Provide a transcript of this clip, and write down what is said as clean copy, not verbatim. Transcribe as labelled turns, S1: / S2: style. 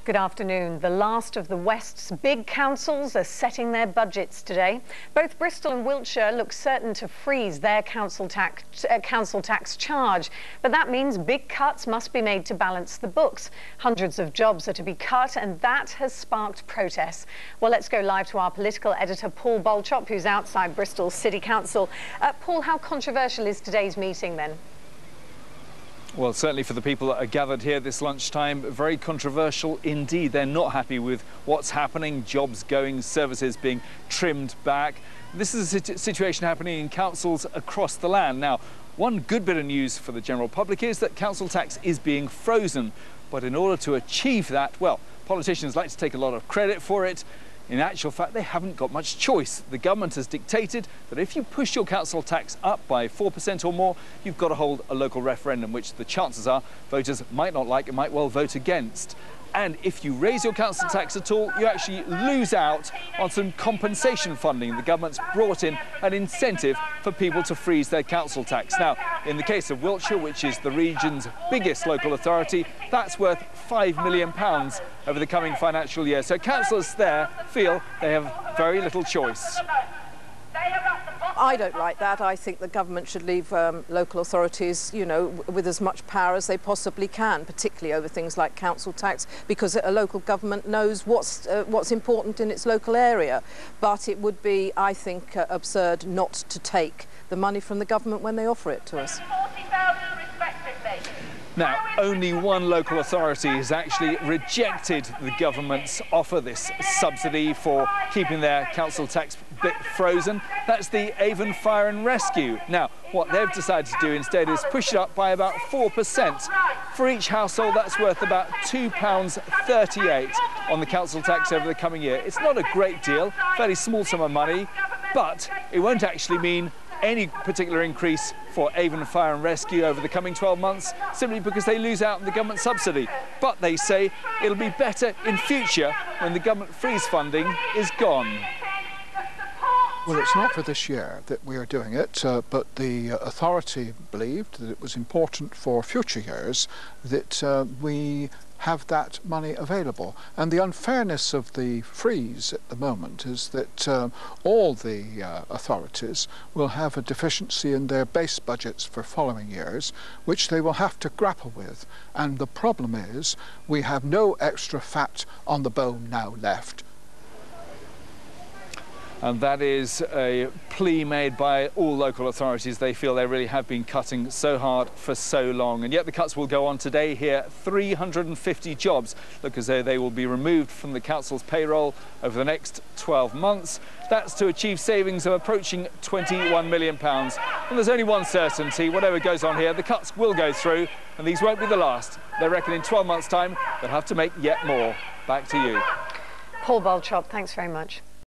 S1: Good afternoon. The last of the West's big councils are setting their budgets today. Both Bristol and Wiltshire look certain to freeze their council tax charge. But that means big cuts must be made to balance the books. Hundreds of jobs are to be cut, and that has sparked protests. Well, let's go live to our political editor, Paul Bolchop, who's outside Bristol City Council. Paul, how controversial is today's meeting then?
S2: Well, certainly for the people that are gathered here this lunchtime, very controversial indeed. They're not happy with what's happening, jobs going, services being trimmed back. This is a situation happening in councils across the land. Now, one good bit of news for the general public is that council tax is being frozen. But in order to achieve that, well, politicians like to take a lot of credit for it. In actual fact, they haven't got much choice. The government has dictated that if you push your council tax up by 4% or more, you've got to hold a local referendum, which the chances are voters might not like and might well vote against. And if you raise your council tax at all, you actually lose out on some compensation funding. The government's brought in an incentive for people to freeze their council tax. Now, in the case of Wiltshire, which is the region's biggest local authority, that's worth £5 million over the coming financial year. So councillors there feel they have very little choice.
S3: I don't like that. I think the government should leave local authorities, you know, with as much power as they possibly can, particularly over things like council tax, because a local government knows what's important in its local area. But it would be, I think, absurd not to take the money from the government when they offer it to us.
S2: Now, only one local authority has actually rejected the government's offer, this subsidy for keeping their council tax bit frozen. That's the Avon Fire and Rescue. Now, what they've decided to do instead is push it up by about 4%. For each household, that's worth about £2.38 on the council tax over the coming year. It's not a great deal, fairly small sum of money, but it won't actually mean any particular increase for Avon Fire and Rescue over the coming 12 months, simply because they lose out on the government subsidy. But they say it'll be better in future when the government freeze funding is gone.
S4: Well, it's not for this year that we are doing it, but the authority believed that it was important for future years that we have that money available. And the unfairness of the freeze at the moment is that all the authorities will have a deficiency in their base budgets for following years, which they will have to grapple with. And the problem is we have no extra fat on the bone now left.
S2: And that is a plea made by all local authorities. They feel they really have been cutting so hard for so long. And yet the cuts will go on today here. 350 jobs look as though they will be removed from the council's payroll over the next 12 months. That's to achieve savings of approaching £21 million. And there's only one certainty: whatever goes on here, the cuts will go through, and these won't be the last. They reckon in 12 months' time they'll have to make yet more. Back to you.
S1: Paul Bolchop, thanks very much.